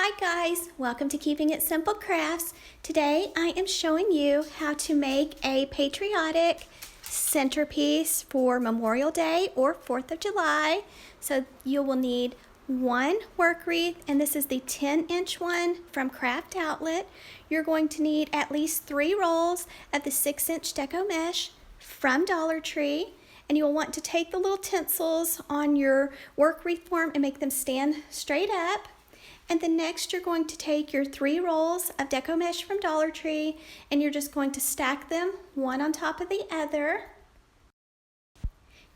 Hi guys, welcome to Keeping It Simple Crafts. Today I am showing you how to make a patriotic centerpiece for Memorial Day or 4th of July. So you will need one work wreath, and this is the 10-inch one from Craft Outlet. You're going to need at least 3 rolls of the 6-inch Deco Mesh from Dollar Tree. And you will want to take the little tinsels on your work wreath form and make them stand straight up. And then next you're going to take your 3 rolls of Deco Mesh from Dollar Tree and you're just going to stack them one on top of the other.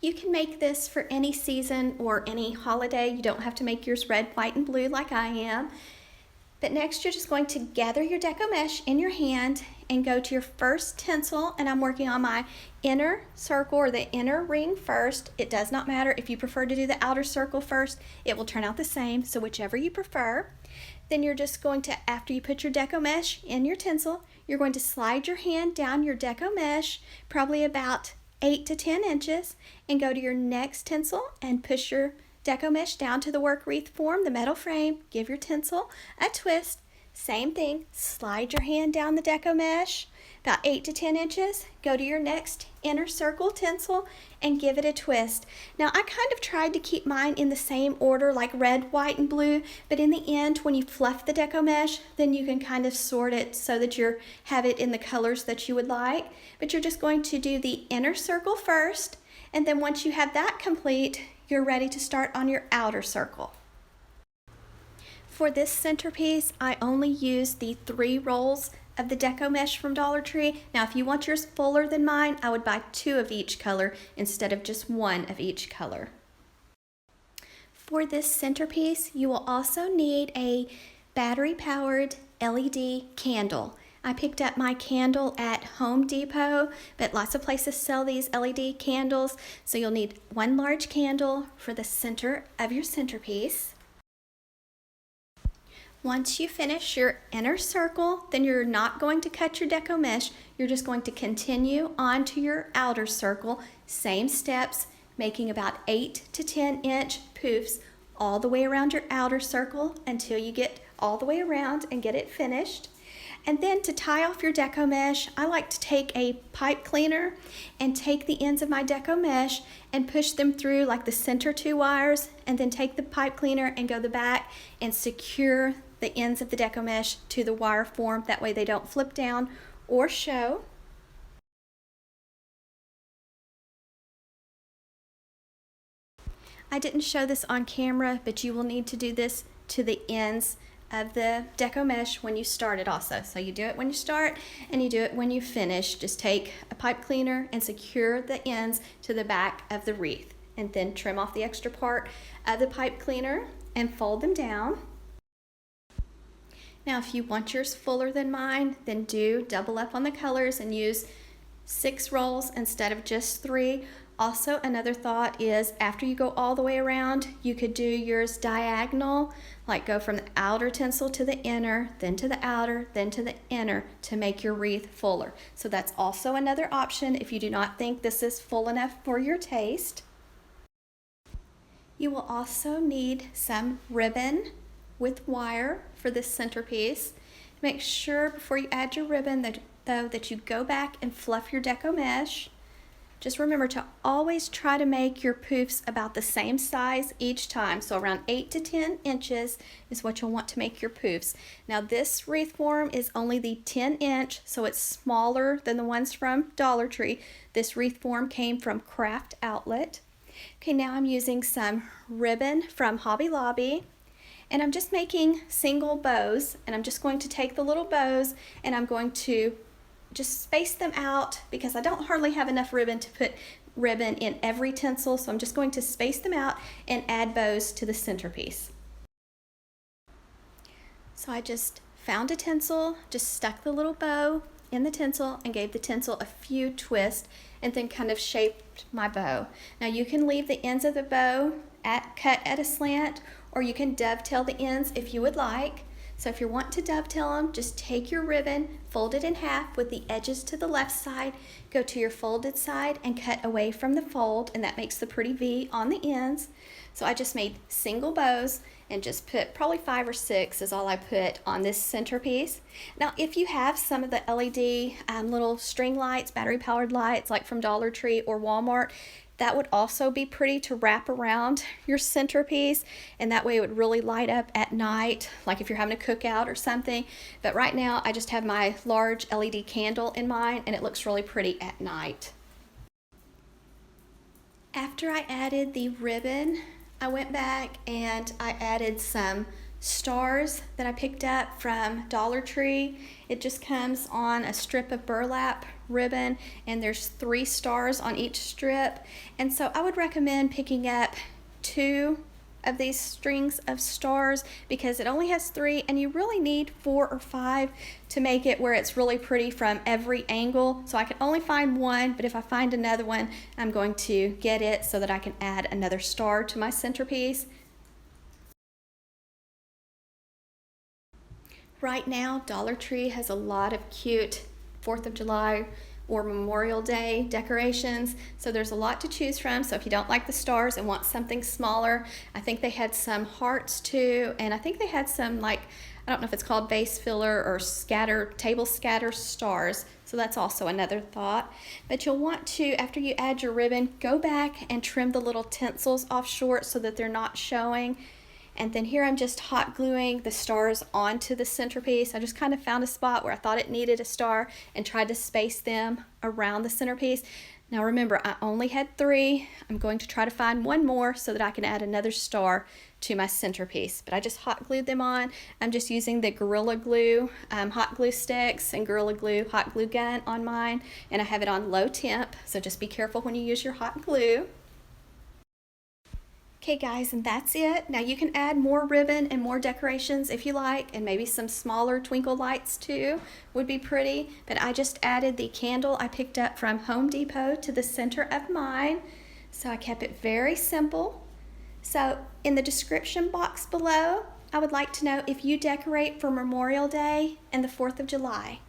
You can make this for any season or any holiday. You don't have to make yours red, white, and blue like I am. But next you're just going to gather your Deco Mesh in your hand and go to your first tinsel, and I'm working on my inner circle or the inner ring first. It does not matter if you prefer to do the outer circle first, it will turn out the same, so whichever you prefer. Then you're just going to, after you put your Deco Mesh in your tinsel, you're going to slide your hand down your Deco Mesh, probably about 8 to 10 inches, and go to your next tinsel and push your Deco Mesh down to the work wreath form, the metal frame. Give your tinsel a twist. Same thing, slide your hand down the Deco Mesh about 8 to 10 inches, go to your next inner circle tinsel and give it a twist. Now I kind of tried to keep mine in the same order, like red, white, and blue, but in the end when you fluff the Deco Mesh, then you can kind of sort it so that you have it in the colors that you would like. But you're just going to do the inner circle first, and then once you have that complete, you're ready to start on your outer circle. For this centerpiece, I only used the 3 rolls of the Deco Mesh from Dollar Tree. Now, if you want yours fuller than mine, I would buy 2 of each color instead of just 1 of each color. For this centerpiece, you will also need a battery-powered LED candle. I picked up my candle at Home Depot, but lots of places sell these LED candles, so you'll need 1 large candle for the center of your centerpiece. Once you finish your inner circle, then you're not going to cut your Deco Mesh. You're just going to continue on to your outer circle. Same steps, making about 8 to 10 inch poofs all the way around your outer circle until you get all the way around and get it finished. And then to tie off your Deco Mesh, I like to take a pipe cleaner and take the ends of my Deco Mesh and push them through like the center 2 wires, and then take the pipe cleaner and go the back and secure the ends of the Deco Mesh to the wire form. That way they don't flip down or show. I didn't show this on camera, but you will need to do this to the ends of the Deco Mesh when you start it also. So you do it when you start and you do it when you finish. Just take a pipe cleaner and secure the ends to the back of the wreath, and then trim off the extra part of the pipe cleaner and fold them down. Now if you want yours fuller than mine, then do double up on the colors and use 6 rolls instead of just 3. Also, another thought is after you go all the way around, you could do yours diagonal, like go from the outer tinsel to the inner, then to the outer, then to the inner to make your wreath fuller. So that's also another option if you do not think this is full enough for your taste. You will also need some ribbon with wire for this centerpiece. Make sure before you add your ribbon that you go back and fluff your Deco Mesh. Just remember to always try to make your poofs about the same size each time. So around 8 to 10 inches is what you'll want to make your poofs. Now this wreath form is only the 10-inch, so it's smaller than the ones from Dollar Tree. This wreath form came from Craft Outlet. Okay, now I'm using some ribbon from Hobby Lobby. And I'm just making single bows, and I'm just going to take the little bows and I'm going to just space them out because I don't hardly have enough ribbon to put ribbon in every tinsel, so I'm just going to space them out and add bows to the centerpiece. So I just found a tinsel, just stuck the little bow in the tinsel and gave the tinsel a few twists and then kind of shaped my bow. Now you can leave the ends of the bow cut at a slant, or you can dovetail the ends if you would like. So if you want to dovetail them, just take your ribbon, fold it in half with the edges to the left side, go to your folded side and cut away from the fold, and that makes the pretty V on the ends. So I just made single bows and just put probably 5 or 6 is all I put on this centerpiece. Now if you have some of the LED little string lights, battery powered lights like from Dollar Tree or Walmart, that would also be pretty to wrap around your centerpiece, and that way it would really light up at night, like if you're having a cookout or something. But right now I just have my large LED candle in mine, and it looks really pretty at night. After I added the ribbon, I went back and I added some stars that I picked up from Dollar Tree. It just comes on a strip of burlap ribbon, and there's 3 stars on each strip. And so I would recommend picking up 2 of these strings of stars because it only has 3, and you really need 4 or 5 to make it where it's really pretty from every angle. So I can only find 1, but if I find another one, I'm going to get it so that I can add another star to my centerpiece. Right now, Dollar Tree has a lot of cute 4th of July or Memorial Day decorations, so there's a lot to choose from. So if you don't like the stars and want something smaller, I think they had some hearts too, and I think they had some, like, I don't know if it's called vase filler or table scatter stars, so that's also another thought. But you'll want to, after you add your ribbon, go back and trim the little tinsels off short so that they're not showing. And then here I'm just hot gluing the stars onto the centerpiece. I just kind of found a spot where I thought it needed a star and tried to space them around the centerpiece. Now remember, I only had 3. I'm going to try to find 1 more so that I can add another star to my centerpiece. But I just hot glued them on. I'm just using the Gorilla Glue hot glue sticks and Gorilla Glue hot glue gun on mine. And I have it on low temp, so just be careful when you use your hot glue. Okay guys, and that's it. Now you can add more ribbon and more decorations if you like, and maybe some smaller twinkle lights too would be pretty. But I just added the candle I picked up from Home Depot to the center of mine. So I kept it very simple. So in the description box below, I would like to know if you decorate for Memorial Day and the 4th of July.